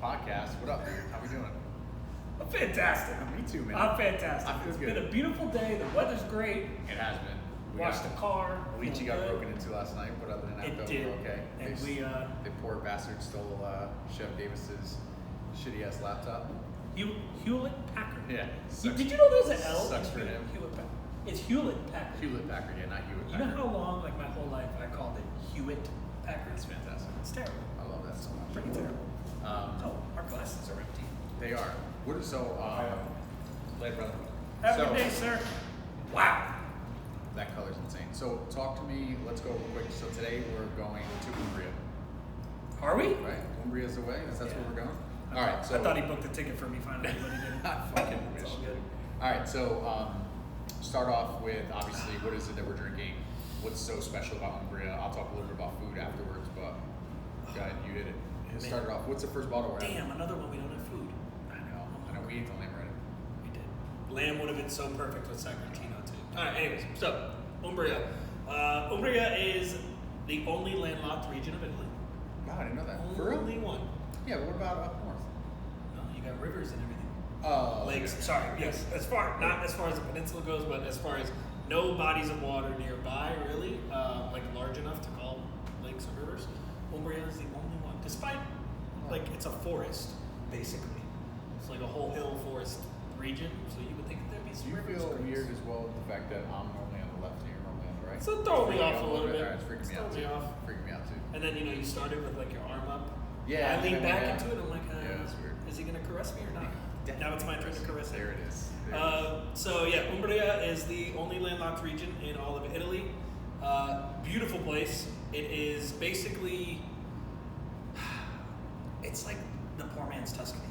podcast. What up, dude? How we doing? I'm fantastic. Me too, man. I'm fantastic. I feel It's good. been a beautiful day. The weather's great. It has been. Washed the car. Luigi got broken into last night, but other than that, It though, did. we're okay. And the poor bastard stole Chef Davis's shitty ass laptop. Hewlett Packard. Yeah. Did you know there's an L? Sucks for him. Hewlett Packard. It's Hewlett Packard. Hewlett Packard, yeah, not Hewlett You Packard. know how long, like my whole life, I called it Hewitt Packard? It's fantastic. It's terrible. I love that so much. Pretty terrible. Our glasses are empty. They are. What is so? Late brother. Have a good day, sir. Wow. That color's insane. So talk to me. Let's go real quick. So today we're going to Umbria. Are we? Right? Umbria's the way. That's where we're going. All right. So I thought he booked a ticket for me finally, but he didn't. I fucking wish. It's all good. All right. So start off with obviously what is it that we're drinking? What's so special about Umbria? I'll talk a little bit about food afterwards, but go ahead. You hit it. Start it off. What's the first bottle we're having? Damn, another one we don't have food. I know. We ate the lamb already. We did. Lamb would have been so perfect with Sagrantino too. All right. Anyways, so Umbria. Umbria is the only landlocked region of Italy. God, I didn't know that. For real? Only one. Yeah, but what about up north? No, you got rivers and everything. Lakes. Lakes. Sorry. Yes. Not as far as the peninsula goes, but as far as no bodies of water nearby, really, like large enough to call lakes or rivers. Umbria is the only one, despite like it's a forest basically. It's like a whole hill forest region, so you would think there'd be some Do you rivers. feel weird as well with the fact that I'm normally on the left and you're normally on the right? So throw me off a little bit. It's freaking me out too. Freaking me out too. And then you started with like your arm up. Yeah. I leaned back yeah. into it. I'm like, yeah, that's weird. is he gonna caress me or not? Now it's my turn to caress him. There it is. So yeah, Umbria is the only landlocked region in all of Italy. Beautiful place. It is basically, it's like the poor man's Tuscany.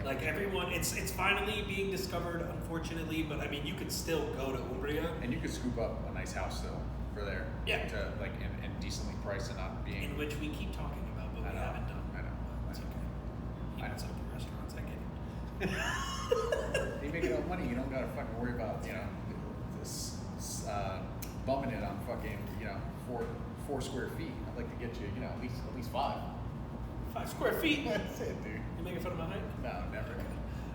Like everyone, it's finally being discovered, unfortunately. But I mean, you could still go to Umbria, and you could scoop up a nice house though for there. Yeah. To like and decently priced and not being. in which we keep talking about, but we haven't done. I know. It's okay. Even some restaurants, I get it. You make enough money, you don't gotta fucking worry about this bumming it on fucking 4 square feet. I'd like to get you at least 5. 5 square feet. That's it, dude. You making fun of my height? No, never.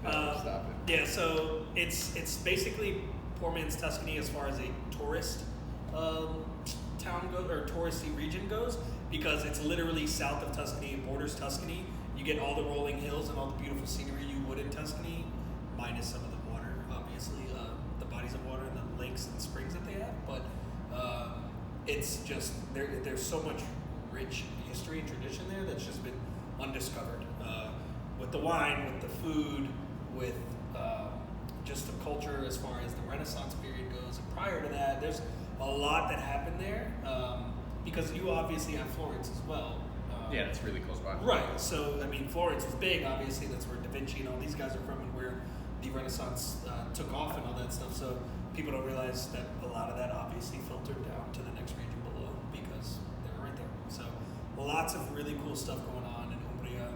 Never stop it. Yeah, so it's basically poor man's Tuscany as far as a tourist town goes, or touristy region goes, because it's literally south of Tuscany, it borders Tuscany. You get all the rolling hills and all the beautiful scenery you would in Tuscany, minus some of the water, obviously, the bodies of water and the lakes and springs that they have. But it's just there's so much rich history and tradition there that's just been undiscovered. With the wine, with the food, with just the culture as far as the Renaissance period goes. And prior to that, there's a lot that happened there, because you obviously have Florence as well. Yeah, it's really close by. Right. So, I mean, Florence was big, obviously. That's where Da Vinci and all these guys are from, and where the Renaissance took off and all that stuff. So people don't realize that a lot of that obviously filtered down to the next region below because they were right there. So lots of really cool stuff going on in Umbria.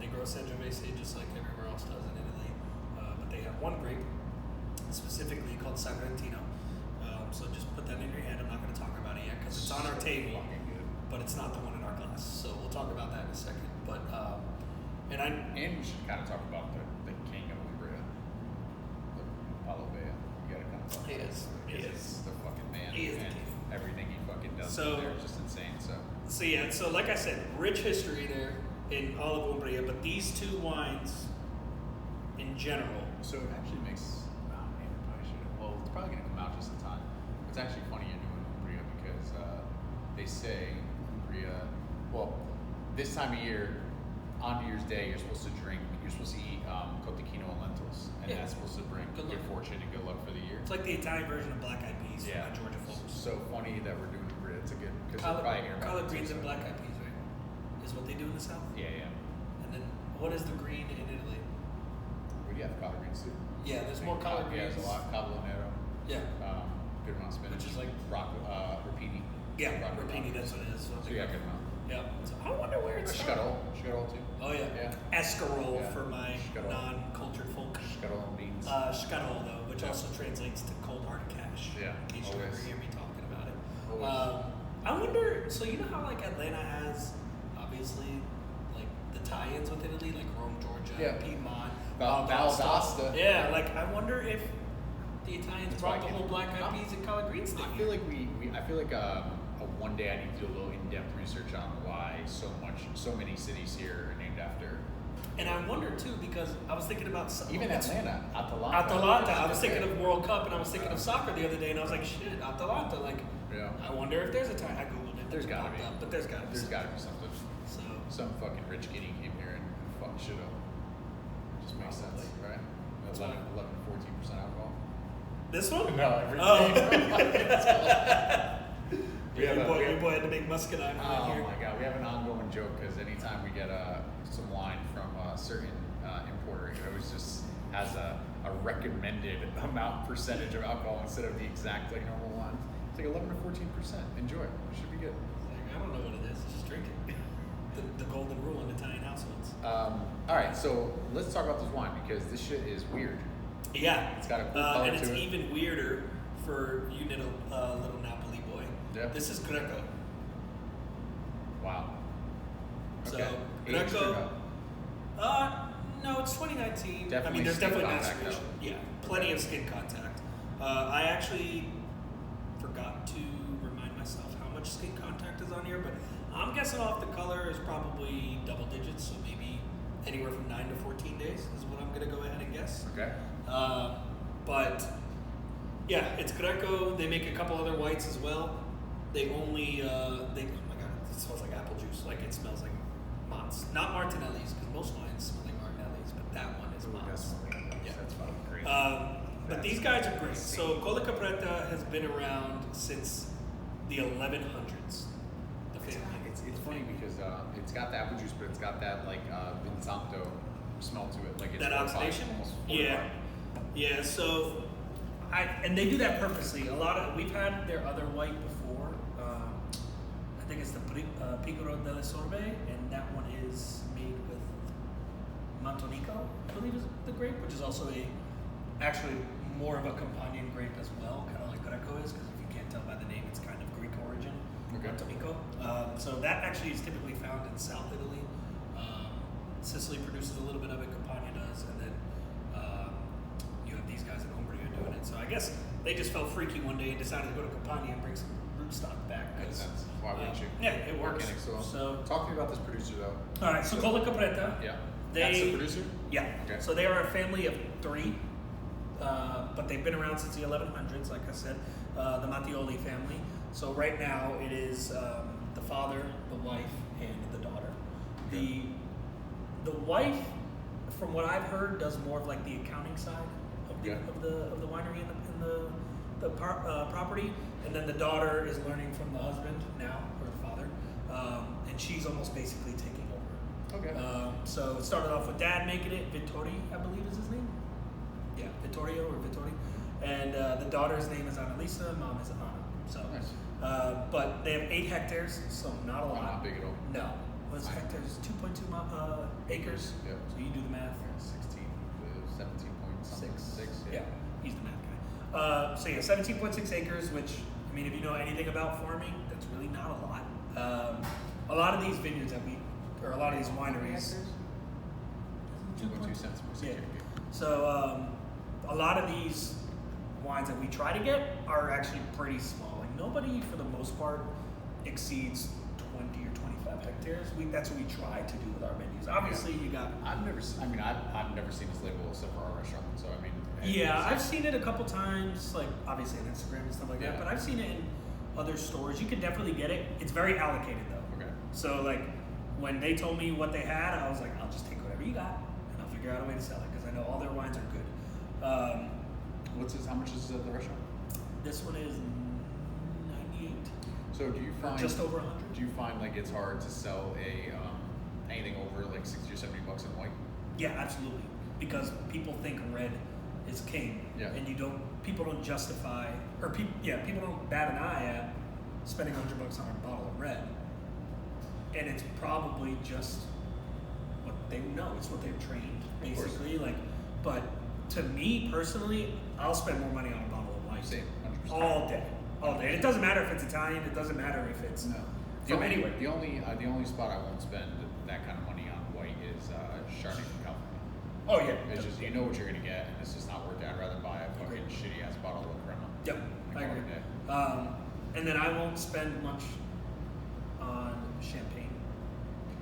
They grow Sangiovese just like everywhere else does in Italy. But they have one grape specifically called Sagrantino. So just put that in your hand. I'm not going to talk about it yet because it's on our table, but it's not the one in our glass. So we'll talk about that in a second. But and we should kind of talk about the king of Umbria, Paulo Bea. You got to kind of talk about He is the fucking man. He is the and king. everything he fucking does there is just insane. So yeah. So like I said, rich history there in all of Umbria, but these two wines in general. So it actually makes. Oh man, I probably should have. Well, it's probably going to come out just in time. It's actually funny you're doing Umbria because they say Umbria. Well, this time of year, on New Year's Day, you're supposed to eat cotechino and lentils, and that's supposed to bring good fortune and good luck for the year. It's like the Italian version of black eyed peas from Georgia Folks. So funny that we're doing Umbria. It's a good because we're probably hearing about collard greens and black eyed peas, right? Is what they do in the South. Yeah. And then what is the green in Italy? Well, you have collard greens too. Yeah, there's more collard greens. Yeah, there's a lot. Cavolo Nero. Yeah. Good amount of spinach. Which is like rapini. Yeah, rapini. That's what it is. So yeah, good amount. Yeah. So I wonder where it's Scuttle too. Oh yeah. Escarole for my non-cultured folk. Scuttle and beans. Scuttle though, which also translates to cold hard cash. Yeah. In case you ever hear me talking about it. I wonder. So you know how like Atlanta has obviously like the tie-ins with Italy, like Rome, Georgia, Yeah. Piedmont, Valdosta. Yeah, like I wonder if the Italians That's brought why I the whole black eyed peas and collard greens thing. I feel like I feel like one day I need to do a little in-depth research on why so many cities here are named after. And I wonder too, because I was thinking about Even Atlanta, Atalanta. Atalanta. I was thinking of World Cup, and I was thinking of soccer the other day, and I was like, shit, Atalanta. Like, Yeah. I wonder if there's a time. I googled it. There's gotta be. But there's gotta be. There's something. gotta be something. So Some fucking rich kitty came here and fucked shit up. Just makes sense, Probably. right? That's 11 fine. to 14% alcohol. this one? No, every Oh. We have your a- boy had to make muscadine right Oh here. my god, we have an ongoing joke because anytime we get some wine from a certain importer, it always just has a recommended percentage of alcohol instead of the exact like normal wine. It's like 11 to 14%. Enjoy. It should be good. Like, I don't know what it is. Just drink it. The golden rule in Italian households. All right, so let's talk about this wine because this shit is weird. Yeah. It's got a cool color and it's to it. even weirder for you little Napoli boy. Yeah. This is Greco. Wow. So, Okay. Aged or Greco. No, it's 2019. I mean, there's skin definitely contact, maceration. though. Yeah, plenty of skin contact. I actually forgot to remind myself how much skin contact is on here, but I'm guessing off the color is probably double digits, so maybe anywhere from 9 to 14 days is what I'm going to go ahead and guess. Okay. But yeah, it's Greco. They make a couple other whites as well. They only, oh my god, it smells like apple juice. Like it smells like Mott's. Not Martinelli's, because most wines smell like Martinelli's, but that one is Mott's. Yeah. That's fucking great. But these guys are great. So Colla Capretta has been around since the 1100s. The family. It's funny because it's got the apple juice, but it's got that like Vinsanto smell to it. Like it's That fortified, oxidation? almost Yeah. fortified. Yeah, so and they do that purposely. We've had their other white before. I think it's the Piccolo delle Sorbe, and that one is made with Montonico, I believe is the grape, which is also actually more of a Campanian grape as well, kind of like Greco is, because if you can't tell by the name, it's kind of Greek origin. Okay. Montonico. So that actually is typically found in South Italy. Sicily produces a little bit of it, Campania does, and then you have these guys in Umbria doing it. So I guess they just felt freaky one day and decided to go to Campania and bring some rootstock back. Makes sense. Why wouldn't you? Yeah, it works. Organic soil. So Talk to me about this producer though. all right, so Colla Capretta. Yeah. They- That's the producer? Yeah. Okay. So they are a family of 3, but they've been around since the 1100s, like I said, the Mattioli family. So right now it is the father, the wife, and the daughter. The wife, from what I've heard, does more of like the accounting side of the Okay. of the winery and the property, and then the daughter is learning from the husband now, or the father, and she's almost basically taking over. Okay. So it started off with dad making it, Vittori, I believe is his name. Yeah, Vittorio or Vittori. And the daughter's name is Annalisa, mom is Anna. So, Nice. but they have 8 hectares, so not a lot. Not big at all. No. What's hectares? 2.2 acres. Yeah. So you do the math. 16 to 17 point something. 6. Yeah, he's the math guy. So yeah, 17.6 acres, which, I mean, if you know anything about farming, that's really not a lot. A lot of these vineyards or a lot of these wineries. 2.2 cents per Yeah. acre. So a lot of these wines that we try to get are actually pretty small. Like nobody, for the most part, exceeds 20 or 25 hectares. That's what we try to do with our menus. Obviously, you got. I've never seen this label except for our restaurant. So I mean. Yeah, I've seen it a couple times, like obviously on Instagram and stuff like that. Yeah. But I've seen it in other stores. You can definitely get it. It's very allocated though. Okay. So like when they told me what they had, I was like, I'll just take whatever you got, and I'll figure out a way to sell it because I know all their wines are good. How much is the restaurant? This one is 98. So do you find Just over 100. Do you find like it's hard to sell anything over like $60 or $70 in white? Yeah, absolutely. Because people think red is king, Yeah. and people don't justify, or people don't bat an eye at spending $100 on a bottle of red, and it's probably just what they know. It's what they've trained, Of course. basically. Like, but to me personally, I'll spend more money on a bottle of white Same, 100%. all day. And it doesn't matter if it's Italian. It doesn't matter if it's No. from anywhere. The only spot I won't spend that kind of money on white is Chardonnay from California. Oh yeah, It's just you know what you're gonna get, and it's just not worth it. I'd rather buy a fucking shitty ass bottle of Crema. Yep, I agree. And then I won't spend much on champagne,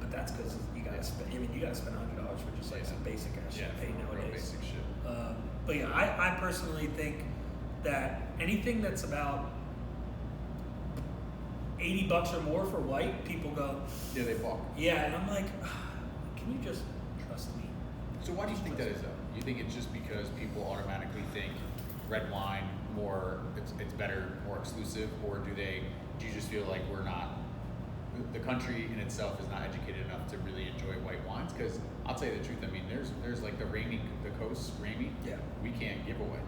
but that's because you gotta spend. I mean, you gotta spend $100 for just like some basic ass champagne real nowadays. basic shit. But yeah, I personally think that anything that's about $80 or more for white, people go. Yeah, they balk. Yeah, and I'm like, can you just trust me? So why do you think that is though? You think it's just because people automatically think red wine it's better, more exclusive, or do you just feel like the country in itself is not educated enough to really enjoy white wines? Because I'll tell you the truth, I mean there's like the coast Ramey. Yeah. We can't give away.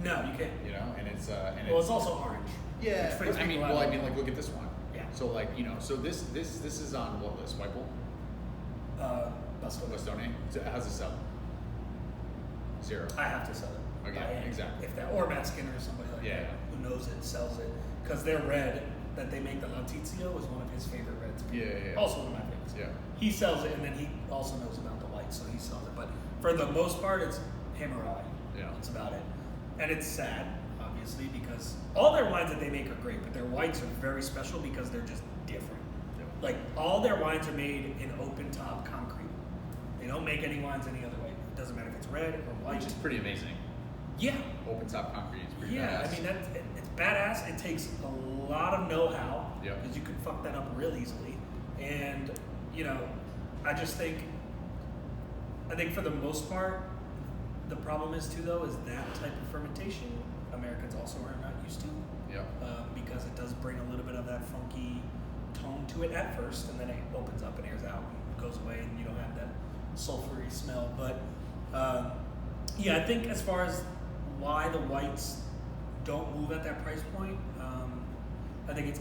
No, you can't. You know, and it's it's also orange. Yeah, which I mean like look at this one. Yeah. So like, you know, so this is on what list? White Bull? Bastone. So how's it sell? 0. I have to sell it. Okay, exactly. If that, or Matt Skinner or somebody like that who knows it, sells it. Because their red that they make, the Lautizio, is one of his favorite reds. Yeah. Also one of my favorites. Yeah. He sells it, and then he also knows about the white, so he sells it. But for the most part, it's him or I. Yeah. That's about it. And it's sad, obviously, because all their wines that they make are great, but their whites are very special because they're just different. Yeah. Like, all their wines are made in open top concrete. They don't make any wines any other way. It doesn't matter if it's red or white. Which is pretty amazing. Yeah. Open top concrete is pretty Yeah, badass. I mean, it's badass. It takes a lot of know-how Yep. because you can fuck that up real easily. And, you know, I think for the most part, the problem is too, though, is that type of fermentation Americans also are not used to. Yeah. Because it does bring a little bit of that funky tone to it at first, and then it opens up and airs out and goes away, and you don't have that sulfury smell. But yeah, I think as far as why the whites don't move at that price point, I think it's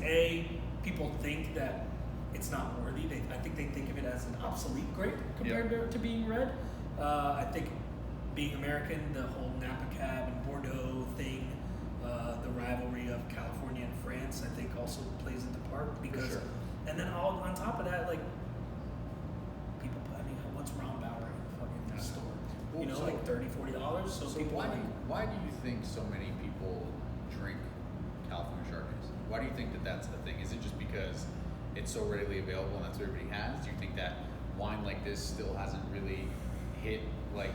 people think that it's not worthy. I think they think of it as an obsolete grape compared to being red. I think being American, the whole Napa Cab and Bordeaux thing, the rivalry of California and France, I think also plays into part because, sure. And then all on top of that, like people, I mean, what's Round Bauer in the fucking store? Well, you know, so- like $30-$40. So people why do you think so many people drink California Chardonnays? Why do you think that that's the thing? Is it just because it's so readily available and that's what everybody has? Do you think that wine like this still hasn't really hit like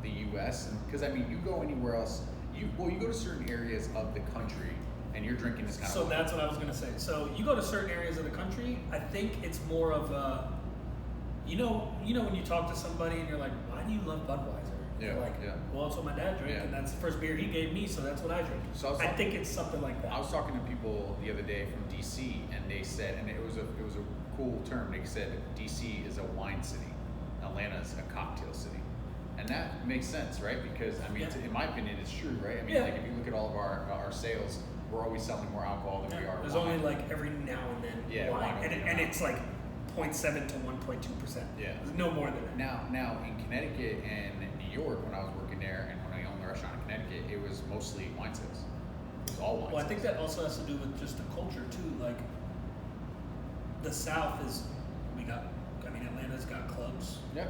the U.S.? Because I mean, you go anywhere else, you go to certain areas of the country and you're drinking this kind of wine. So that's what I was gonna say. So you go to certain areas of the country, I think it's more of a, you know when you talk to somebody and you're like, why do you love Budweiser? Yeah, They're like, yeah. well, that's what my dad drank, Yeah. and that's the first beer he gave me, so that's what I drink. So I think it's something like that. I was talking to people the other day from DC, and they said, and it was a cool term. They said DC is a wine city, Atlanta is a cocktail city, and that makes sense, right? Because I mean, in my opinion, it's true, right? I mean, like if you look at all of our sales, we're always selling more alcohol than we are. There's wine. only like every now and then wine, wine and it's like 0.7 to 1.2%. Yeah. There's no more than that. Now in Connecticut and New York, when I was working there, and when I owned the restaurant in Connecticut, it was mostly wine sales. It was all wine. Well, I sales. think that also has to do with just the culture too. Like the South is, Atlanta's got clubs. Yeah.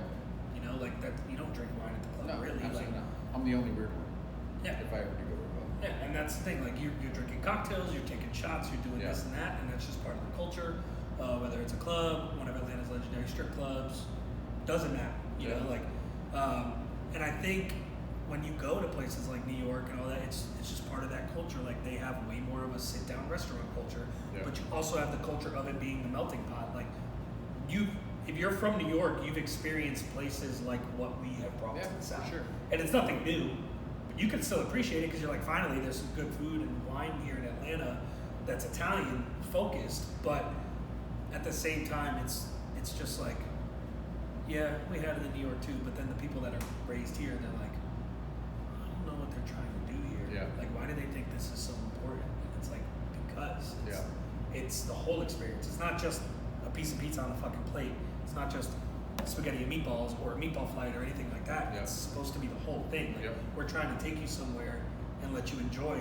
You know, like that. You don't drink wine at the club, No, really. absolutely Like, not. I'm the only weird one. Yeah. If I ever do go to a club. Yeah, and that's the thing. Like you're drinking cocktails, you're taking shots, you're doing this and that, and that's just part of the culture. Whether it's a club, one of Atlanta's legendary strip clubs, doesn't matter. You know, like, and I think when you go to places like New York and all that, it's just part of that culture. Like they have way more of a sit down restaurant culture, but you also have the culture of it being the melting pot. Like if you're from New York, you've experienced places like what we have brought to the South. Sure. And it's nothing new, but you can still appreciate it because you're like, finally, there's some good food and wine here in Atlanta that's Italian focused, but at the same time, it's just like, yeah, we had it in New York too, but then the people that are raised here, they're like, I don't know what they're trying to do here. Yeah. Like, why do they think this is so important? And it's like, because it's the whole experience. It's not just a piece of pizza on a fucking plate. It's not just spaghetti and meatballs or a meatball flight or anything like that. It's supposed to be the whole thing. Like, we're trying to take you somewhere and let you enjoy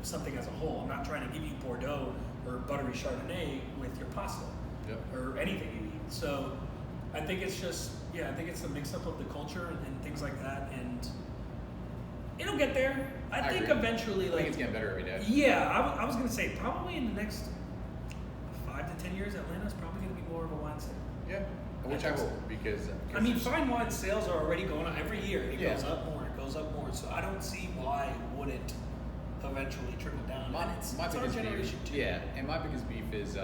something as a whole. I'm not trying to give you Bordeaux or buttery Chardonnay with your pasta. or anything you eat. So I think it's just, I think it's the mix-up of the culture and things like that, and it'll get there. I think agree. eventually, I think it's getting better every day. Yeah, I was gonna say probably in the next 5 to 10 years, Atlanta's probably gonna be more of a wine city. Yeah, which I hope, because I mean, fine wine sales are already going up every year. It Yeah. goes up more. It goes up more. So I don't see why it wouldn't eventually trickle down. My And it's our biggest generation beef, too. yeah, and my biggest beef is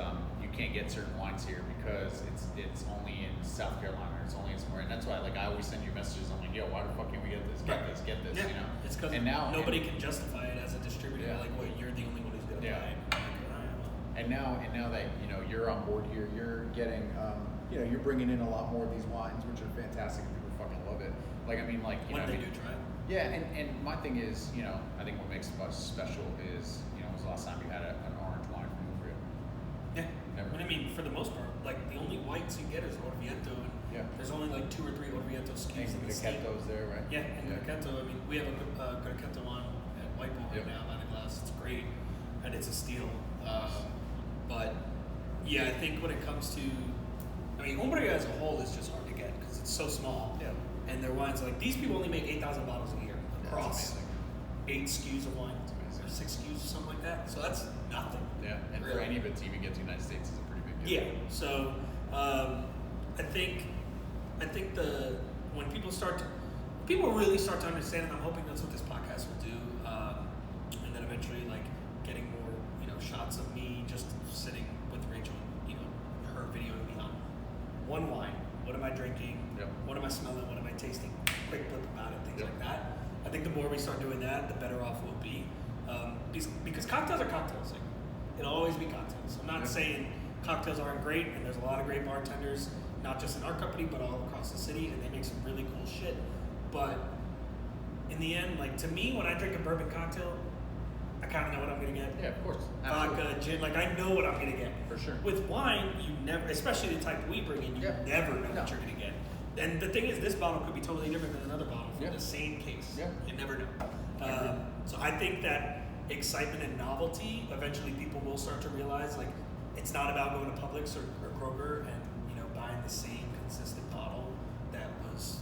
you can't get certain wines here because it's only in South Carolina, or it's only in somewhere, and that's why like I always send you messages. I'm like, yo, why the fuck can't we get this? Get this, get this. Yeah. You know, It's because nobody can justify it as a distributor. Yeah. Like, what, you're the only one who's gonna Yeah. buy it. Like, all right, well. And now that you're on board here, you're getting you're bringing in a lot more of these wines, which are fantastic, and people fucking love it. Like I mean, like When they do try it. Yeah, and my thing is, I think what makes us special is, when was the last time you had an orange wine from Umbria? Yeah. Never. And I mean, for the most part, like the only whites you get is Orvieto, and Yeah. there's only like 2 or 3 Orvieto SKUs in And the state. Grechetto's there, right? Yeah, and Grechetto. I mean, we have a Grechetto one at White Ball right Yep. now, Atlanta Glass. It's great, and it's a steal. But yeah, I think when it comes to, Umbria as a whole is just hard to get because it's so small. Yeah. And their wines, like these people only make 8,000 bottles a year across amazing. 8 SKUs of wine, amazing. or 6 SKUs or something like that. So that's nothing. Yeah, and for Really. any of it to even get to the United States is a pretty big deal. Yeah. So I think when people really start to understand, and I'm hoping that's what this podcast will do, and then eventually like getting more shots of me just sitting with Rachel, and her videoing me on one wine. What am I drinking? Yep. What am I smelling? What am I tasting? Quick blip about it, things Yep. like that. I think the more we start doing that, the better off we'll be. Because cocktails are cocktails. Like, it'll always be cocktails. I'm not Yep. saying cocktails aren't great, and there's a lot of great bartenders, not just in our company, but all across the city, and they make some really cool shit. But in the end, like to me, when I drink a bourbon cocktail, I kind of know what I'm gonna get. Yeah, of course. Vodka, Absolutely. gin, like I know what I'm gonna get. For sure. With wine, you never, especially the type we bring in, you Yeah. never know No. what you're gonna get. And the thing is, this bottle could be totally different than another bottle from Yeah. the same case. Yeah. You never know. Agree. So I think that excitement and novelty, eventually people will start to realize, like, it's not about going to Publix or Kroger and buying the same consistent bottle that was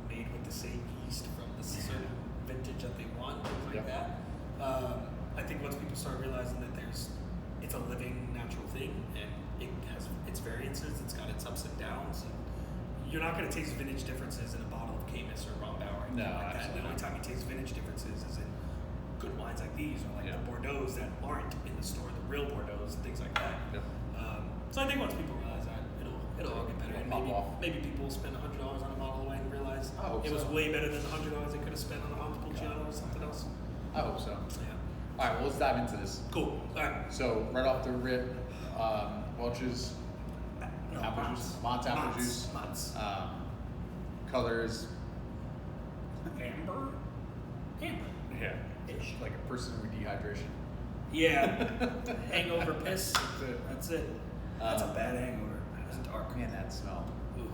made with the same yeast from the certain vintage that they want, things like Yep. that. I think once people start realizing that it's a living, natural thing, and it has its variances, it's got its ups and downs, and you're not going to taste vintage differences in a bottle of Camus or Rombauer or anything No, like that. absolutely The only time you taste vintage differences is in good wines like these, or like Yeah. the Bordeaux's that aren't in the store, the real Bordeaux's and things like that. Yep. So I think once people realize that, it'll all get better, and It'll pop off. maybe people will spend $100 on a bottle of wine and realize I hope it was so. way better than the $100 they could have spent on a Montepulciano or something else. I hope so. Yeah. All right, well, let's dive into this. Cool. All right. So right off the rip, Welch's No, apple Mott's. juice, Mott's apple Mott's. juice. Mott's. Colors, Amber. yeah, like a person with dehydration. Yeah. Hangover piss. That's it. That's it. That's a bad hangover. It's dark. Man, that smell Ooh.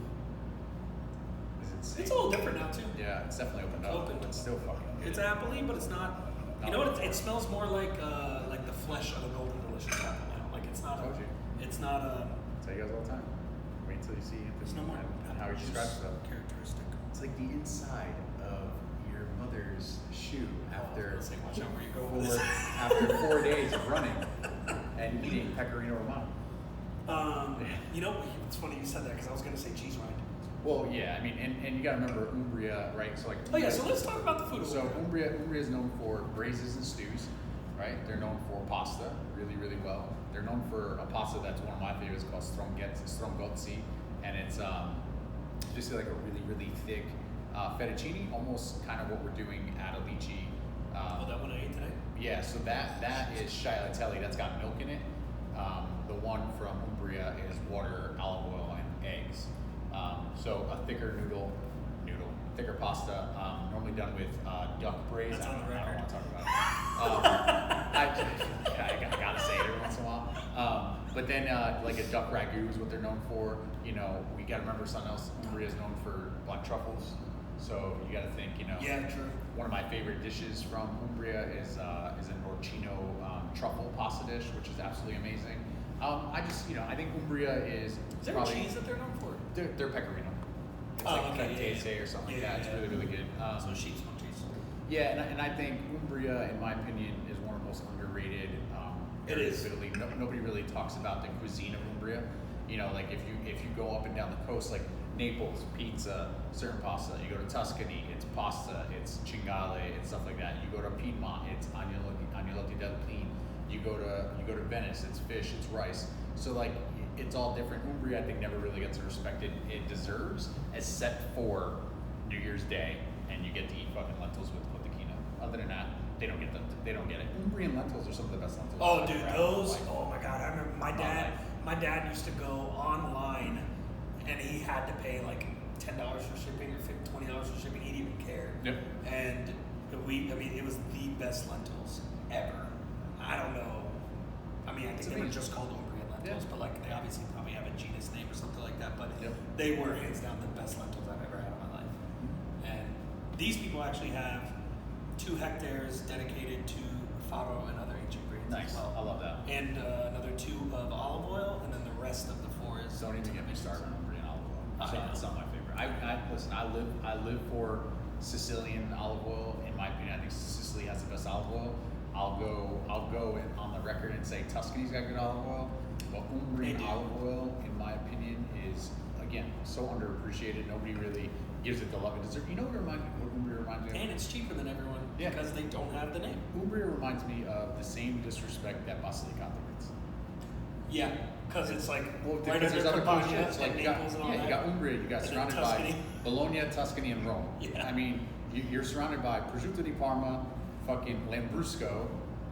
is insane. It's a little different now too. Yeah, it's definitely opened It's up. opened up. It's still fucking good. It's appley, but it's not. You know what? It smells more like the flesh of a golden delicious apple now. Like it's not. Told you. It's not a. I tell you guys all the time. Wait until you see There's no more and how he apple describes juice stuff. characteristic. It's like the inside of your mother's shoe after Say, watch out where you go with four, this. after 4 days of running and eating pecorino romano. It's funny you said that because I was going to say cheese rind. Well, yeah, I mean, and you gotta remember Umbria, right? So like. Oh yeah, so let's talk about the food. So Umbria is known for braises and stews, right? They're known for pasta, really, really well. They're known for a pasta that's one of my favorites called strongozzi, and it's just like a really, really thick fettuccine, almost kind of what we're doing at Alici. That one I ate today. Yeah, so that is scialatelli, that's got milk in it. The one from Umbria is water, olive oil, and eggs. So a thicker thicker pasta, normally done with duck braise. That's I on don't the record. want to talk about it. I gotta say it every once in a while. But then like a duck ragu is what they're known for. We gotta remember something else. Umbria is known for black truffles. So you gotta think, Yeah, true. one of my favorite dishes from Umbria is an orcino truffle pasta dish, which is absolutely amazing. I just, I think Umbria is there probably, a cheese that they're known for? They're pecorino. It's Pectese or something like that. It's really, really good. So sheep's milk cheese. Yeah, and I think Umbria, in my opinion, is one of the most underrated areas of Italy. Nobody really talks about the cuisine of Umbria. Like if you go up and down the coast, like Naples, pizza, certain pasta. You go to Tuscany, it's pasta, it's cingale, it's stuff like that. You go to Piedmont, it's agnolotti del Pin. You go to Venice, it's fish, it's rice. So like it's all different. Umbria, I think, never really gets the respect it deserves, except for New Year's Day, and you get to eat fucking lentils with quinoa. Other than that, they don't get it. Umbrian lentils are some of the best lentils. Oh, dude, those! Oh my god, I remember my dad used to go online, and he had to pay like $10 for shipping or $20 for shipping. He didn't even care. Yep. And it was the best lentils ever. I don't know. I mean, I think they were just called Umbrian lentils, but like they obviously probably have a genus name or something like that. But they were hands down the best lentils I've ever had in my life. And these people actually have 2 hectares dedicated to farro and other ancient grains. Nice. As well. I love that. And another 2 of olive oil, and then the rest of the 4 is. Don't even get me started on Umbrian olive oil. It's not my favorite. Listen. I live for Sicilian olive oil. In my opinion, I think Sicily has the best olive oil. I'll go on the record and say Tuscany's got good olive oil, but Umbrian olive oil, in my opinion, is again so underappreciated. Nobody really gives it the love it deserves. You know what Umbria reminds me of? And it's cheaper than everyone because they don't have the name. Umbria reminds me of the same disrespect that Basilicata gets. Yeah, because it's like right under there's other Campania countries, like Naples and all that. you got Umbria, you got And surrounded by Bologna, Tuscany, and Rome. Yeah. I mean, you're surrounded by Prosciutto di Parma, fucking Lambrusco,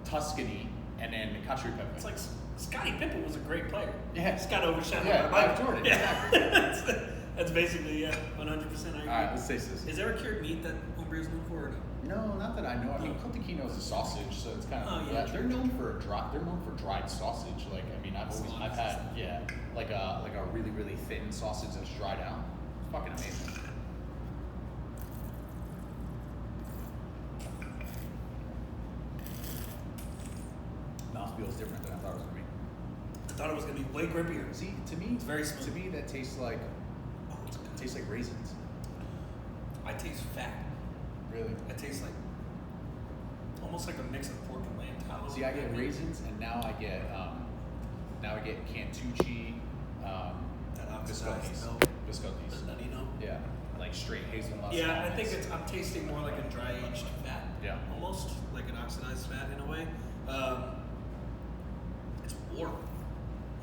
Tuscany, and then Cacio e Pepe. It's like Scottie Pippen was a great player. Yeah. He's got overshadowed Yeah, by Michael Jordan. Yeah. Exactly. That's basically 100% I agree. All right, let's taste this. Is there a cured meat that Umbria's known for or no? No, not that I know. I mean, cotechino is a sausage, so it's kind of they're known for dried sausage. Like I mean, I've had like a really really thin sausage that's dried out. It's fucking amazing. Mouth feels different than I thought it was gonna be. I thought it was gonna be way grippier. See, to me, It's very smooth. To me, that tastes like raisins. I taste fat. Really? It tastes like almost like a mix of pork and lamb tallow. See, I get raisins, and now I get Cantucci, biscottis. Biscottis. The nutty no? Yeah, like straight hazelnut. Yeah, I think I'm tasting more like a dry aged fat. Yeah. Almost like an oxidized fat in a way. It's warm.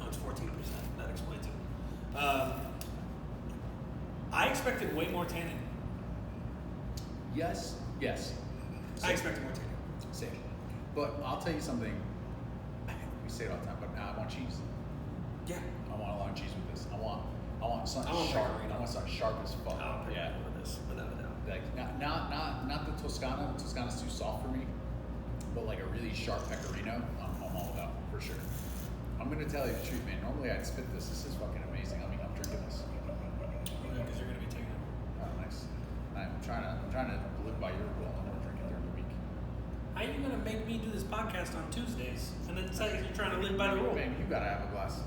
Oh, it's 14%. That explains it. I expected way more tannin. Yes. I expected more tannin. Same. But I'll tell you something. We say it all the time, but now I want cheese. Yeah. I want a lot of cheese with this. I want something I want sharp. pecorino. I want something sharp as fuck. Yeah. With this, without a doubt. Like not the Toscana. The Toscana's too soft for me. But like a really sharp pecorino, I'm all about for sure. I'm gonna tell you the truth, man. Normally I'd spit this. This is fucking amazing. I mean, I'm drinking this. Because you're gonna be taking it. Oh, nice. I'm trying to live by your rule. I'm gonna drink it during the week. How are you gonna make me do this podcast on Tuesdays and then say you're trying to live by the rule? Man, you gotta have a glass.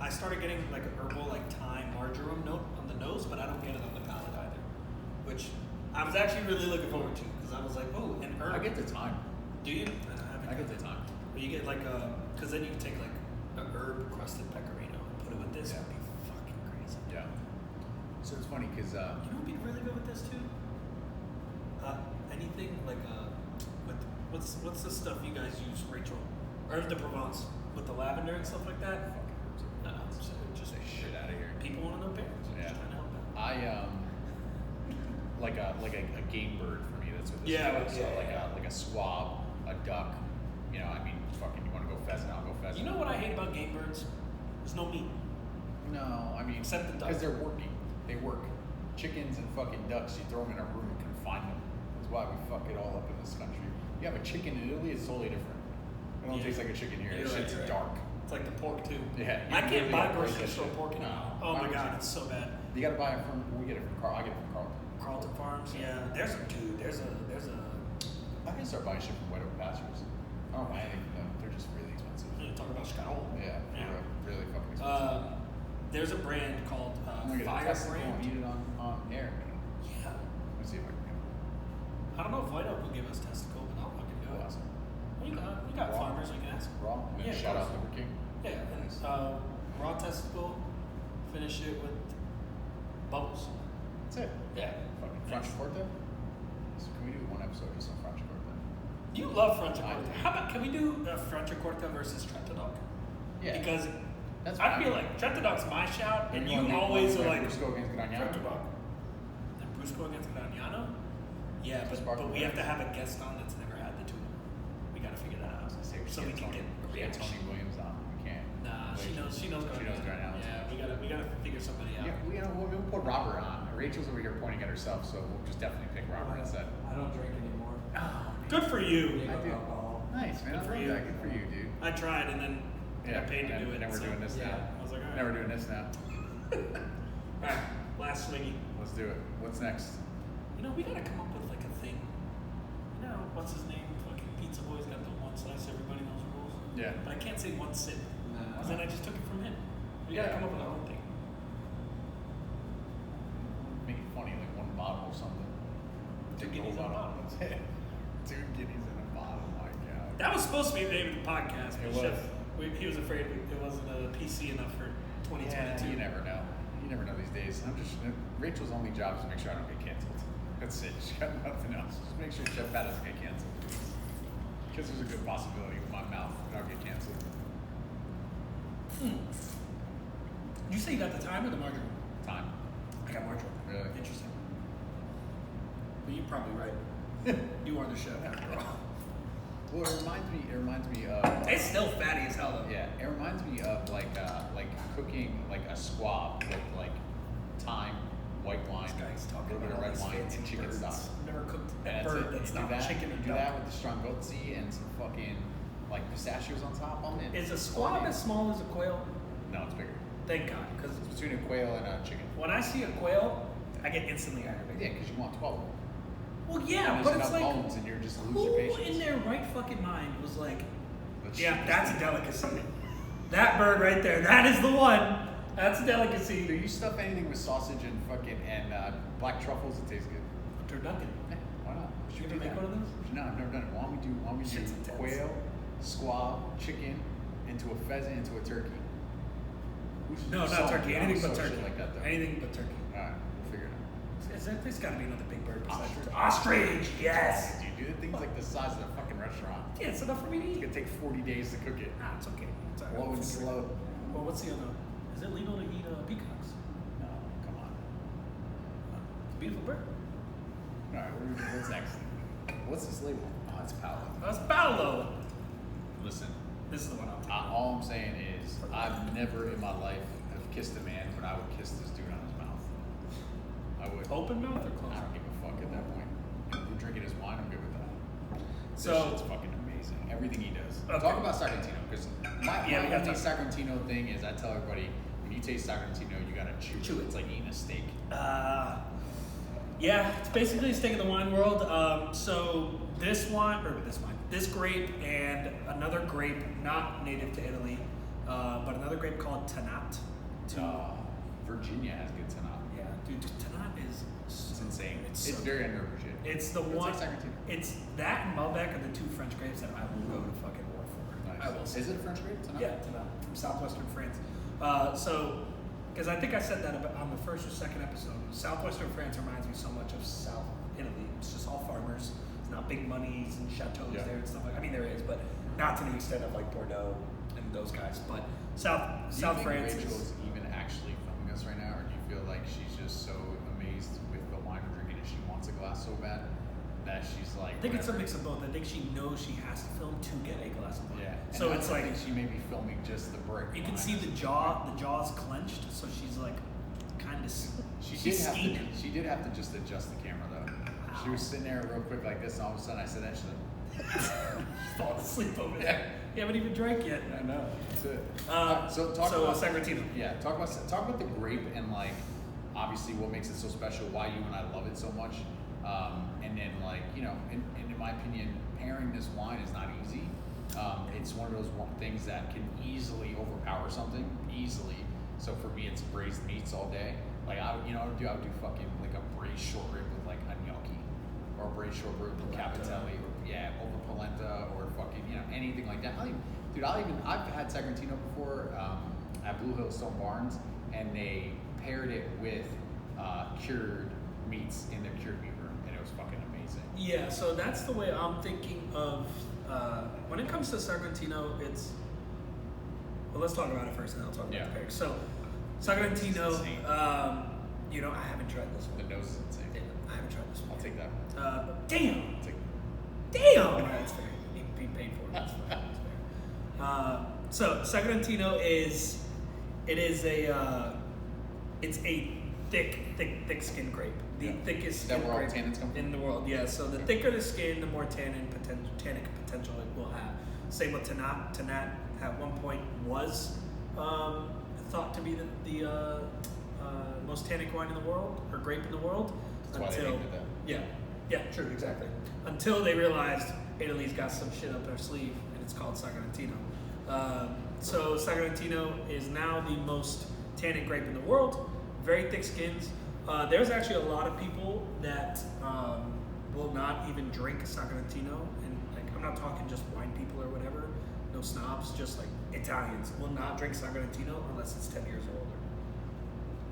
I started getting like a herbal, like thyme, marjoram note on the nose, but I don't get it on the palate either. Which I was actually really looking forward to because I was like, oh, an herb. I get the time. Do you? I get the time. But you get like because then you can take like a herb crusted pecorino and put it with this. Yeah. It'd be fucking crazy. Yeah. So it's funny because You know what would be really good with this too? Anything like with what's the stuff you guys use, Rachel? Herbs de Provence with the lavender and stuff like that. just say shit out of here. People want to know parents. Yeah. Just trying to help out. I like a game bird for me. That's what this Yeah, is. So like a squab, a duck. You know, I mean, fucking, you want to go pheasant? I'll go pheasant. You know what I hate about game birds? There's no meat. No, I mean, Except the duck. because they're working. They work. Chickens and fucking ducks, you throw them in a room and confine them. That's why we fuck it all up in this country. You have a chicken in Italy, it's totally different. It don't taste like a chicken here. You're It's right, shit's you're right. dark. It's like the pork too. Yeah. I you can't really buy gotta grocery break that store shit. pork anymore. Oh my god, it's so bad. You gotta buy it from. We get it from Carl. I get it from Carlton. Carlton Farms, yeah. There's a I can start buying shit from White Oak Pastures. Oh, I think they're just really expensive. Talk about Scarol. Yeah, really fucking expensive. There's a brand called Fire Brand. Eat it on air. Yeah. Let's see if I can get it. I don't know if White Oak will give us testicle, but I'll fucking do it. Awesome. We got Raw. farmers we can ask. Raw. And then Yeah, shout of out course. Liver King. Yeah, and raw testicle, finish it with bubbles. That's it. Yeah. Fucking Franciacorta. So can we do one episode just on Franciacorta? You love Franciacorta. How about, can we do Franciacorta versus Trentadog? Yeah. Because That's I fine. feel like Trentadog's my shout, and you wanna do always one are like Brusco against Gragnano? Trentadog. And Brusco against Gragnano? Yeah, but we have to have a guest on that's never had the two. We gotta figure that out. So we can get a reaction. Tony Williams on. We can't. Nah, Wait. she knows She knows Gragnano. Yeah, we gotta figure somebody out. Yeah, we'll put Robert on. Rachel's over here pointing at herself, so we'll just definitely pick Robert instead. I don't drink anymore. Oh, Good for you. Big I do. alcohol. nice, man. Good I for love you. that. Good for you, dude. I tried and then got paid to do it. And we're so- doing this yeah. now. I was like, all right. Never doing this now. Alright, last swiggy. Let's do it. What's next? You know, we gotta come up with like a thing. You know, what's his name? Fucking Pizza Boy's got the one slice, everybody knows the rules. Yeah. But I can't say one sip. Nah. Because then I just took it from him. We gotta Yeah. come up with our own thing. Make it funny, like one bottle or something. Two Take the whole guineas in a bottle. That's it. 2 guineas in a bottle. My God. That was supposed to be the name of the podcast, but It was. he was afraid it wasn't PC enough for 2022. Yeah, you never know. You never know these days. Rachel's only job is to make sure I don't get canceled. That's it. She's got nothing else. Just make sure Jeff Pat doesn't get canceled. Because there's a good possibility with my mouth that I'll get canceled. Did you say you got the time or the margarine? Time. I got margarine. Really? Interesting. But you're probably right. You are the chef after all. Well, it reminds me of. It's still fatty as hell though. Yeah, it reminds me of like cooking like a squab with like thyme, white wine, This guy's a talking little bit of about all red these wine, fancy and chicken birds. stock. I've never cooked a And bird it. that's You not do that, chicken or you do duck. that with the strongozzi and some fucking like pistachios on top of it. Is a squab as small as a quail? No, it's bigger. Thank God, because It's between a quail and a chicken. when I see a quail, I get instantly aggravated. Yeah, because you want 12 of them. Well, And yeah, there's but enough it's like, bones and you're just lose who your patience. in their right fucking mind was like, Let's yeah, shoot that's this a thing. delicacy. That bird right there, that is the one. That's a Do delicacy. you stuff anything with sausage and fucking black truffles? It tastes good. Turducken. Yeah, why not? You Should ever do make that. one of those? No, I've never done it. Why don't we do Shit's intense. quail, squab, chicken, into a pheasant, into a turkey? We should No, do not some- turkey. some Anything but shit turkey. like that, though. Anything but turkey. Alright, we'll figure it out. There's got to be another big bird besides Ostrich. turkey. Ostrich, yes. Dude, things like the size of the fucking restaurant. Yeah, it's enough for me to It's eat. gonna take 40 days to cook it. Nah, it's okay. It's all right. Low We'll and figure it slow. out. Well, what's the other? Is it legal to eat peacocks? No, come on. It's a beautiful bird. Alright, what's next? What's this label? Oh, it's Paolo. That's Paolo. Listen, This is the one I'm all I'm saying is I've never in my life have kissed a man, but I would kiss this dude on his mouth. I would. Open mouth or I closed? don't give a fuck at that point. If we're drinking his wine, I'm good with that. This So- shit's fucking amazing. Everything he does. Okay. Talk about Sagrantino, because my Yeah, we gotta only talk- Sagrantino thing is I tell everybody when you taste Sagrantino, you gotta chew Chew it. It's like eating a steak. Yeah, it's basically a steak in the wine world. So this grape and another grape not native to Italy, but another grape called Tannat. Virginia has good Tannat. Yeah, dude, Tannat is It's insane. It's so very underappreciated. It's the It's one. like Sagrantino. It's that and Malbec are the two French grapes that I will go to fucking war for. Nice. I will say. Is it a French grape? Tannat? Yeah, Tannat from southwestern France. Because I think I said that on the first or second episode. Southwestern France reminds me so much of South Italy. It's just all farmers. It's not big monies and chateaus Yeah. there and stuff like. I mean, there is, but not to the extent of like Bordeaux and those guys. But South Do you think France Rachel is. is even actually filming us right now, or do you feel like she's just so amazed with the wine we're drinking and she wants a glass so bad that she's like? I think it's a whatever. mix of both. I think she knows she has to film to get a glass of wine. Yeah. So And it's I like think she may be filming just the brick. you can wine. see the jaw's clenched, so she's like kind of. She's scheming. She did have to just adjust the camera though. She was sitting there real quick like this, and all of a sudden I said that she's like, Fall asleep over Yeah. there. You haven't even drank yet. I know. That's it. So talk about Sagrantino. Yeah, talk about the grape and like obviously what makes it so special, why you and I love it so much, and then like and in my opinion, pairing this wine is not easy. It's one of those things that can easily overpower something easily. So for me, it's braised meats all day. Like I would do fucking like a braised short rib with like a gnocchi, or a braised short rib with cavatelli, over polenta, or fucking anything like that. I've had Sagrantino before at Blue Hill Stone Barns, and they paired it with cured meats in their cured meat room, and it was fucking amazing. Yeah, so that's the way I'm thinking of when it comes to Sagrantino. It's let's talk about it first, and then I'll talk about the pairs. So Sagrantino, I haven't tried this one. The nose is insane. Yeah, I haven't tried this one. I'll take that. Damn. Damn. That's fair. He paid for it. That's fair. That's fair. So Sagrantino is a thick skin grape. The thickest skin grape in the world. Yeah. So the thicker the skin, the more tannic potential it will have. Same with Tanat. Tanat at one point was thought to be the most tannic wine in the world, or grape in the world. That's why they named it that. Yeah, true, exactly. Until they realized Italy's got some shit up their sleeve, and it's called Sagrantino. So Sagrantino is now the most tannic grape in the world. Very thick skins. There's actually a lot of people that will not even drink Sagrantino, and like I'm not talking just wine people or whatever. No snobs, just like Italians will not drink Sagrantino unless it's 10 years or older.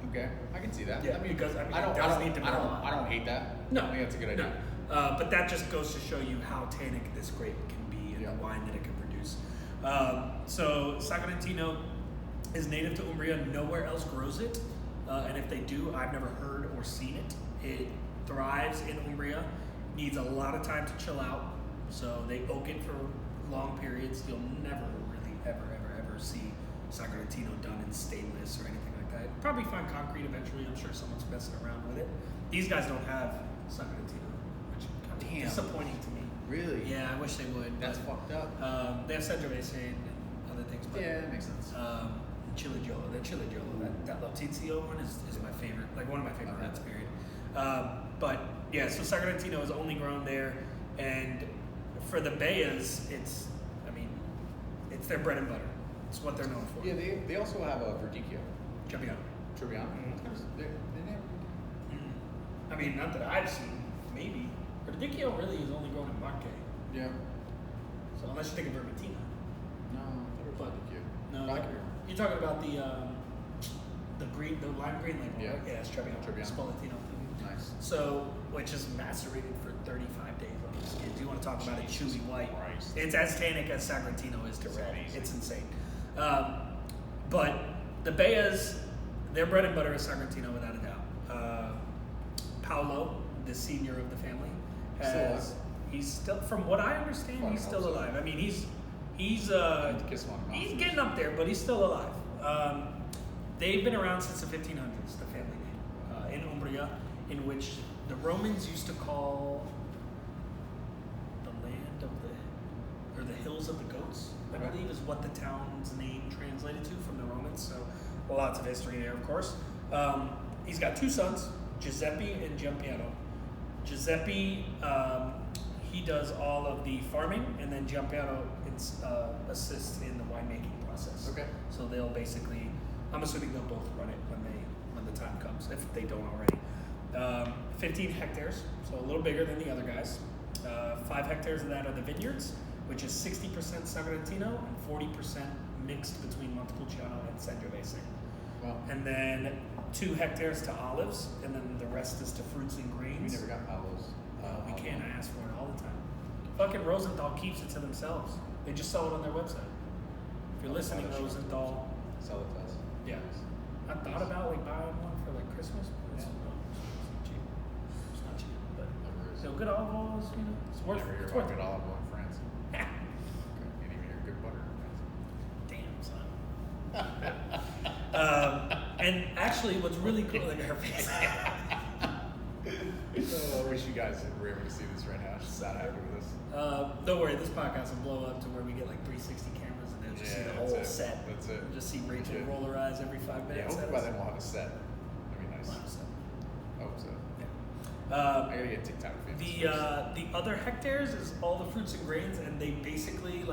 Okay, I can see that. Yeah, because I don't hate that. No, I think that's a good idea. No. But that just goes to show you how tannic this grape can be and the wine that it can produce. So Sagrantino is native to Umbria. Nowhere else grows it. And if they do, I've never heard or seen it. It thrives in Umbria. Needs a lot of time to chill out. So they oak it for long periods. You'll never really ever see Sagrantino done in stainless or anything like that. Probably find concrete eventually. I'm sure someone's messing around with it. These guys don't have Sagrantino, which is kind of disappointing to me. Really? Yeah, I wish they would. That's fucked up. They have Sangiovese and other things. But, yeah, that makes sense. Chiligiolo, that Lotizio one is my favorite, like one of my favorite reds, period. But yeah, so Sagrantino is only grown there, and for the Bayas, it's their bread and butter. It's what they're known for. Yeah, they also have a Verdicchio. Trebbiano. They I mean, not that I've seen, maybe. Verdicchio really is only grown in Marche. Yeah. So unless you think of Vermentina. No, I thought it was No. You're talking about the lime green label, yeah. right? Yeah, it's Trebbiano. Spoletino. Nice. So, which is macerated for 35 days on the skins. You want to talk about a chewy white? Christ. It's as tannic as Sagrantino is to red. Amazing. It's insane. But the Bayas, their bread and butter is Sagrantino without a doubt. Paolo, the senior of the family, he's still, from what I understand, he's still alive. I mean, he's getting up there, but he's still alive. They've been around since the 1500s, the family name, in Umbria, in which the Romans used to call the land of the hills of the goats, I believe is what the town's name translated to from the Romans. So lots of history there, of course. He's got two sons, Giuseppe and Giampiero. Giuseppe, he does all of the farming, and then Giampiero assists in the winemaking process. Okay. So they'll basically, I'm assuming they'll both run it when the time comes, if they don't already. 15 hectares, so a little bigger than the other guys. 5 hectares of that are the vineyards, which is 60% Sagrantino and 40% mixed between Montepulciano and Sangiovese. Wow. And then 2 hectares to olives, and then the rest is to fruits and grains. We never got Paolo's. We can't ask for it all the time. Fucking Rosenthal keeps it to themselves. They just sell it on their website. If you're listening, Rosenthal, sell it to us. yeah. I thought about buying one for Christmas, but it's not cheap. It's not cheap, but good olive oils, it's worth it. It's worth good it. olive oil in France. Can't even hear good butter in France. Damn, son. And actually, what's really cool, her face. I wish you guys were able to see this right now. She's not happy with us. Don't worry, this podcast will blow up to where we get 360 cameras and they'll just see the whole set. That's it. We'll just see Rachel roll her eyes every 5 minutes. Yeah, hopefully by then we'll have a set. That'd be nice. I hope so. Yeah. I gotta get TikTok. The other hectares is all the fruits and grains, and they basically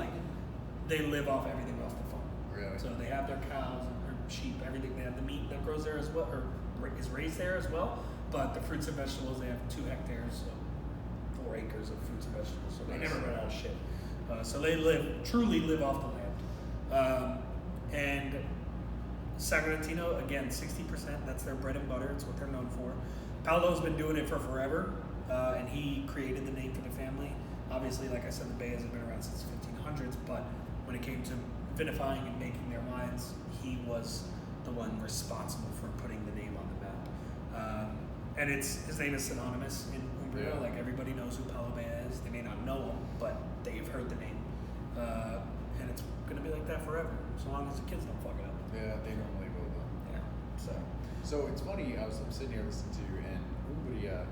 they live off everything off the farm. Really? So they have their cows or sheep, everything. They have the meat that grows there as well, or is raised there as well. But the fruits and vegetables, they have 2 hectares, so 4 acres of fruits and vegetables. So they never run out of shit. So they truly live off the land. And Sagrantino, again, 60%. That's their bread and butter. It's what they're known for. Paolo's been doing it for forever, and he created the name for the family. Obviously, like I said, the Bay hasn't been around since 1500s, but when it came to vinifying and making their wines, he was the one responsible for putting the name on the map. And his name is synonymous in Umbria. Like, everybody knows who Paolo Bay is. They may not know him, but they've heard the name. And it's going to be like that forever, so long as the kids don't fuck it up. Yeah, they normally will though. Yeah, So it's funny, I'm sitting here listening to you, and Umbria,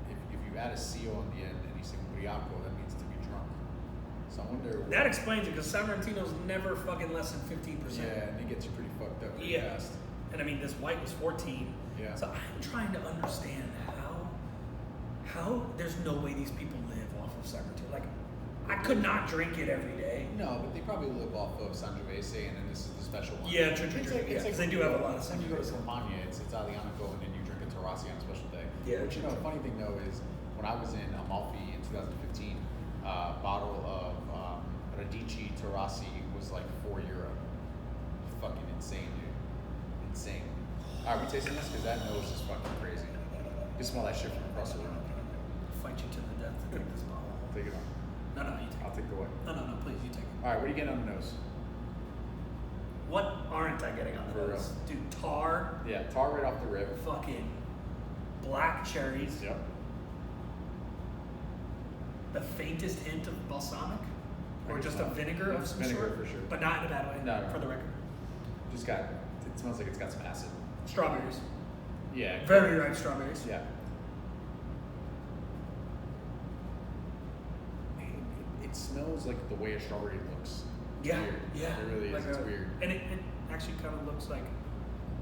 if you add a CO on the end and you say Umbriaco, that means to be drunk. So I wonder... That explains it, because Sagrantino's never fucking less than 15%. Yeah, and it gets you pretty fucked up pretty fast. And I mean, this white was 14. Yeah. So I'm trying to understand how there's no way these people live off of Sagrantino. Like, I could not drink it every day. No, but they probably live off of Sangiovese, and then this is the special one. Yeah, true. It's Because they do have a lot of when you go to Sangiovese. Campania, it's Italianico, and then you drink a Terrassi on a special day. Yeah, But you know, the funny thing though is, when I was in Amalfi in 2015, a bottle of Radici Terrassi was like €4. Fucking insane, dude. Insane. All right, we tasting this? Because that nose is fucking crazy. You smell that shit from across the room. Fight you to the death to take this bottle. Take it on. No, you take I'll it. take the white. No, please, you take it. All right, what are you getting on the nose? What aren't I getting on the For nose? real. Dude, tar, Yeah, tar right off the rib. fucking black cherries, Yep. the faintest hint of balsamic, or Right, just no. a vinegar of some Vinegar sort. for sure. But not in a bad way, No. for the record. Just it smells like it's got some acid. Strawberries. Yeah. Very ripe strawberries. Yeah. It smells like the way a strawberry looks. It's Yeah, weird. yeah. It really is. Like It's weird. And it actually kind of looks like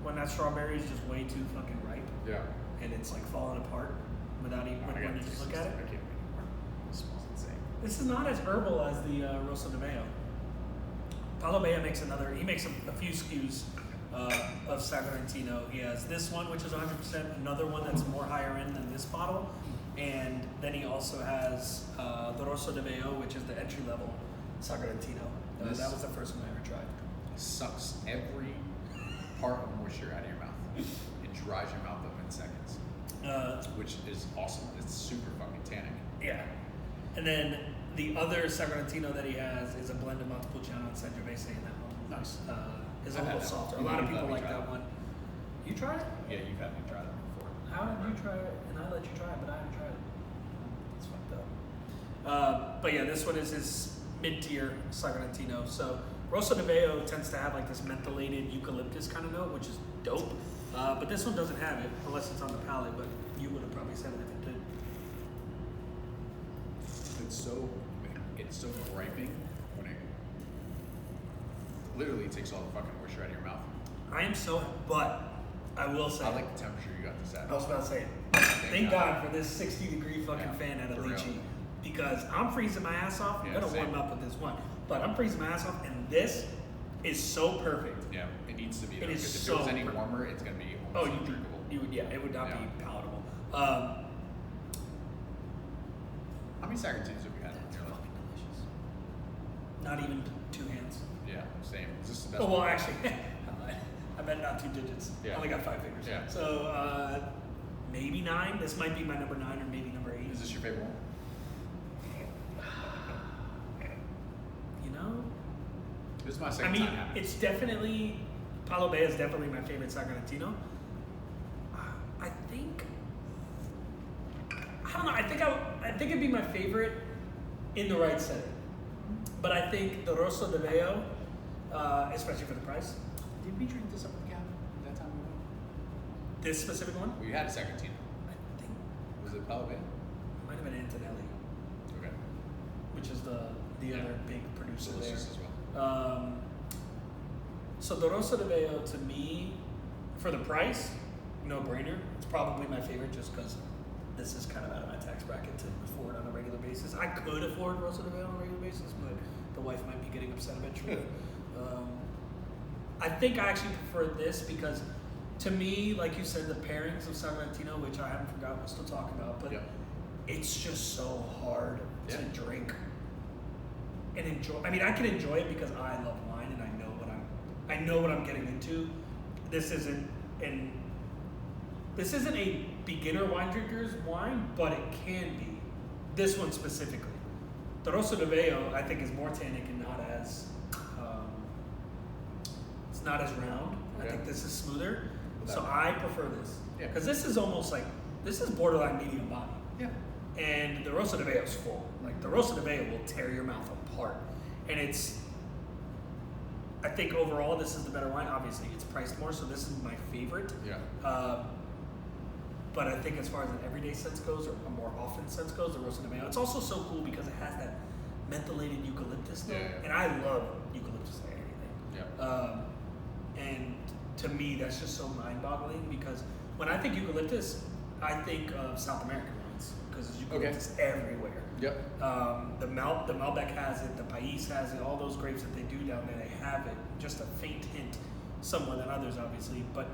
when that strawberry is just way too fucking ripe, Yeah. and it's like falling apart without even Oh, I when got you just look at it. I can't wait anymore. It smells insane. This is not as herbal as the Rosso di Mayo. Paolo Bea makes a few SKUs of Sagrantino. He has this one, which is 100%, another one that's more higher end than this bottle, and then he also has the Rosso di Mayo, which is the entry level Sagrantino. That was the first one I ever tried. Sucks every part of moisture out of your mouth. It dries your mouth up in seconds, which is awesome. It's super fucking tannic. Yeah. And then the other Sagrantino that he has is a blend of Montepulciano and Sangiovese in that one. Nice. Is a I've had little that softer. A one. lot of You've people let me like try that it. one. You tried it? Yeah, you've had me try that before. How did you try it? And I let you try it, but I haven't tried it. It's fucked up. But yeah, this one is his mid-tier Sagrantino. So Rosso di Mayo tends to have like this mentholated eucalyptus kind of note, which is dope. But this one doesn't have it, unless it's on the palate, but you would have probably said it if it did. It's so griping when it literally takes all the fucking moisture out of your mouth. But I will say, I like the temperature you got this at. I was about to say, thank God for this 60-degree fucking fan out of for real. lychee. Because I'm freezing my ass off. I'm Yeah, gonna same. warm up with this one. But I'm freezing my ass off, and this is so perfect. Yeah, it needs to be. It Though, is because if so it was any perfect. warmer, it's gonna be Oh, almost undrinkable. it would not Yeah. be palatable. How many Sagrantins have you had? That's in your life? fucking delicious. Not even 2 hands. Yeah, same. Is this the best Oh, well, one? actually, I bet not 2 digits. Yeah. I only got 5 fingers. Yeah. So, maybe 9. This might be my number 9 or maybe number 8. Is this your favorite one? You know? This is my I second mean, time having it. it's definitely, Paolo Bea is definitely my favorite Sagrantino. I think, I don't know, I think it'd be my favorite in the right setting. But I think the Rosso di Mayo, especially for the price, Did we drink this up with Gavin that time we went? this specific one, We had a Sagrantino. I think Was it Paolo Bea? might have been Antonelli, Okay. which is the Yeah. other big producer there. Delicious as well. So the Rosso di Mayo, to me, for the price, no brainer. It's probably my favorite just because this is kind of out of my tax bracket to afford on a regular basis. I could afford Rosso di Mayo on a regular basis, but The wife might be getting upset eventually. I think I actually prefer this because, to me, like you said, the pairings of Sagrantino, which I haven't forgotten, we'll still talk about, but it's just so hard to drink and enjoy. I mean, I can enjoy it because I love wine and I know what I'm getting into. This isn't a beginner wine drinker's wine, but it can be. This one specifically. The Rosso di Veo, I think, is more tannic and not as it's not as round. I think this is smoother. So I prefer this. Because this is almost like, this is borderline medium body. Yeah. And the Rosso di Veo is full. Like, the Rosso di Veo will tear your mouth apart. And I think overall this is the better wine. Obviously, it's priced more, so this is my favorite. Yeah. But I think as far as an everyday sense goes, or a more often sense goes, the Rosso di Veo, it's also so cool because it has that mentholated eucalyptus note. Yeah. And I love eucalyptus in anything. Yeah. And to me, that's just so mind-boggling because when I think eucalyptus, I think of South American wines because there's eucalyptus everywhere. Yep. The Malbec has it, the Pais has it, all those grapes that they do down there, they have it. Just a faint hint, some more than others, obviously. But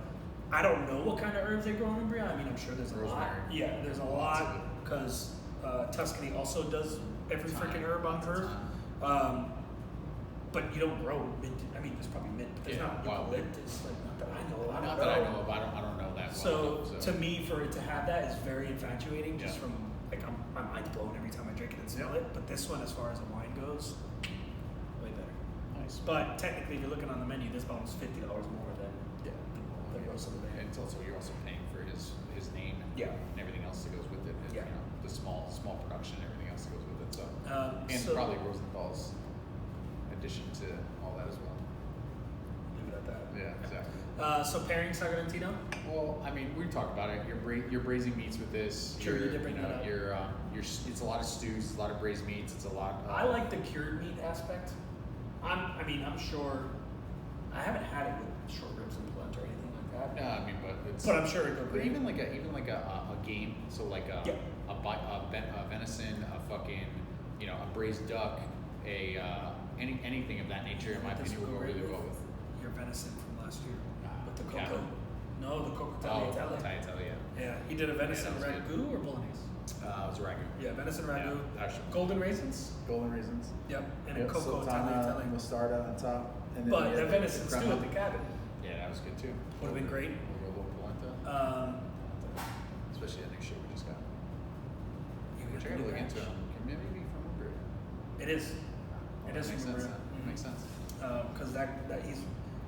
I don't know what kind of herbs they grow in Umbria. I mean, I'm sure there's a lot. Yeah, there's a lot because Tuscany also does every freaking herb on earth. But you don't grow mint. I mean, there's probably mint, but there's not eucalyptus. Like, not that I know of. Not that I know of. I don't know that well. So to me, for it to have that is very infatuating. Just from like my mind's blown every time I drink it and smell it. But this one, as far as a wine goes, way better. Nice. But technically, if you're looking on the menu, this bottle's $50 more than the Rosso di Veo. And it's also, you're also paying for his name and everything else that goes with it. And, you know, the small production and everything else that goes with it. So and probably Rosenthal's addition to all that as well. Leave it at that. Yeah, exactly. So pairing Sagrantino? Well, I mean, we talked about it. You're braising meats with this. Sure, you did bring that up. It's a lot of stews, it's a lot of braised meats. It's a lot. I like the cured meat aspect. I'm sure. I haven't had it with short ribs and polenta or anything like that. No, I mean, but I'm sure it goes great. Even like a game. So like a venison, a fucking a braised duck, anything of that nature. In my opinion, will go really well with your venison from last year with the cocoa. Cabin. No, the cocoa tagliatelle. Yeah, he did a venison ragu or bolognese. It was ragu. Yeah, venison ragu. Yeah, golden raisins. Golden raisins. Yep, and a cocoa sultana, tagliatelle. mostarda on top. And then but the venison stew at the cabin. Yeah, that was good too. Would have been great. A little polenta. Especially that next year we just got. Which I gotta look into. Maybe from Umbria. It is. It is from Umbria. Makes sense. Because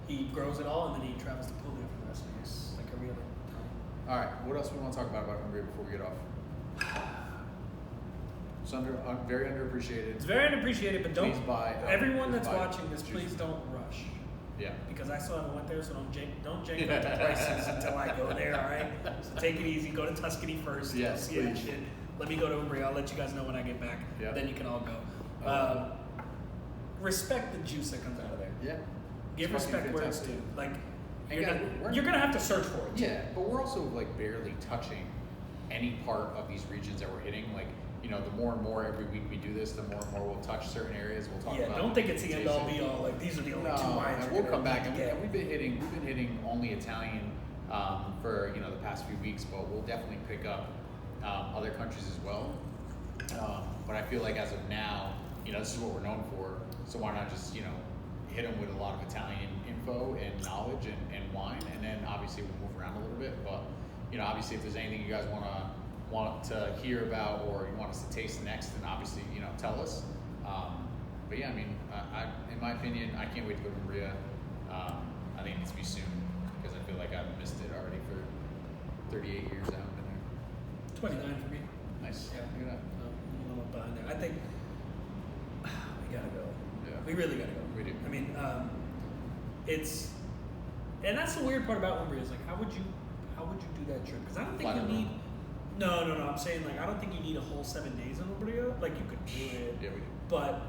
he grows it all and then he travels to Puglia for the rest of the year, like every other time. All right, what else we want to talk about Umbria before we get off? It's very underappreciated. It's very underappreciated, but don't. Please buy. Everyone that's watching this, please don't rush. Yeah. Because I still haven't went there, so don't jank up the prices until I go there. All right. So take it easy. Go to Tuscany first. Yes, see that shit. Let me go to Umbria. I'll let you guys know when I get back. Yeah. Then you can all go. Respect the juice that comes out of there. Yeah. Give respect where it's due. Like Again, you're gonna have to search for it. Yeah, but we're also like barely touching any part of these regions that we're hitting. Like, the more and more every week we do this, the more and more we'll touch certain areas. We'll talk about. Don't think it's the end all be all. Like these are the only two wines. And we'll come back, and we've been hitting only Italian for the past few weeks, but we'll definitely pick up other countries as well. But I feel like as of now, this is what we're known for. So why not just hit them with a lot of Italian info and knowledge and wine, and then obviously we'll move around a little bit. But obviously if there's anything you guys want to hear about or you want us to taste next, then obviously tell us. But yeah, I mean, in my opinion, I can't wait to go to Umbria. I think it needs to be soon because I feel like I've missed it already for 38 years. I haven't been there. 29 for me. Nice. Yeah. Look at that. I'm a little behind there. I think we gotta go. Yeah. We really gotta go. We do. I mean, and that's the weird part about Umbria is like, how would you do that trip? Because I don't think you need. No. I'm saying like I don't think you need a whole 7 days in Umbria. Like you could do it. Yeah, we do. But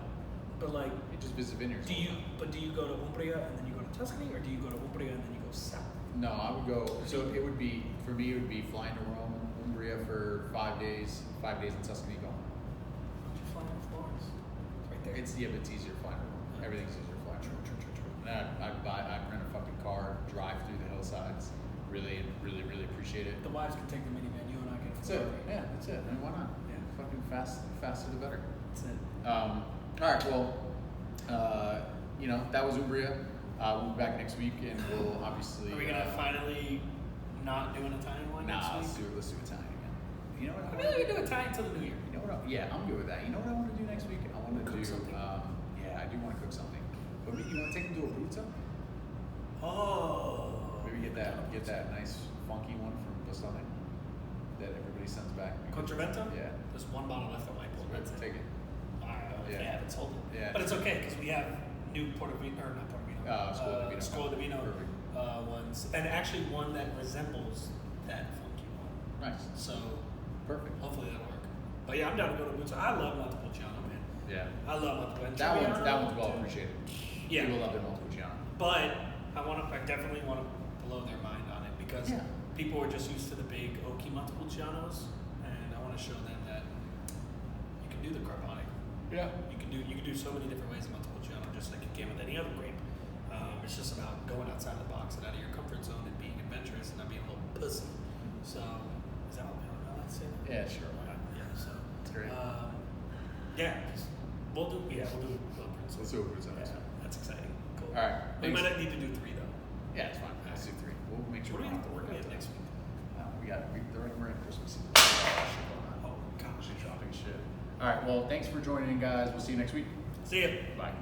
like. You just visit vineyards. Do you go to Umbria and then you go to Tuscany, or do you go to Umbria and then you go south? No, I would go. So it would be for me. It would be flying to Rome, Umbria for 5 days. 5 days in Tuscany, going. Why don't you fly to Florence? It's right there. But it's easier to find. Everything's easier to find. True. And I rent a fucking car, drive through the hillsides. Really appreciate it. The wives can take the minivan. You and I can. That's it. Yeah, that's it. I mean, why not? Yeah. Fucking faster the better. That's it. All right. Well, that was Umbria. We'll be back next week, and we'll obviously. Are we gonna finally not do an Italian one next week? Let's do Italian again. You know what? I mean, we do Italian till the new year. You know what? I'm good with that. You know what I want to do next week? I want to Cook do something. I do want to cook something. But maybe you want to take them to a burrito? Oh. Maybe get that nice funky one from Bastone that everybody sends back. Contravento? Yeah. There's one bottle left on my pool. That's it. Take it. They haven't sold it. Yeah. But it's okay because we have new not Porto Vino. Scuola di Vino Perfect. ones, and actually one that resembles that funky one. Nice. So Perfect. hopefully that'll work. But yeah, I'm down to go to Boots. I love Montepulciano, man. Yeah. I love Montepulciano. That one's well appreciated. Yeah. People love their Montepulciano. But I definitely want to blow their mind on it because people are just used to the big oaky Montepulcianos, and I want to show them that you can do the carbonic. Yeah. You can do so many different ways of Montepulciano, just like you can with any other grape. It's just about going outside the box and out of your comfort zone and being adventurous and not being a little pussy. So, is that what I say? Yeah, sure. Why not? Yeah, so It's great. we'll do Wilbur's. Let's do a burrito next Yeah, week. that's exciting. Cool. All right. We Thanks. might not need to do 3 though. Yeah, it's fine. Let's do 3. We'll make sure What do we have to work on on next week? we're in Christmas season. Oh gosh. Shopping shit. All right. Well, thanks for joining in, guys. We'll see you next week. See ya. Bye.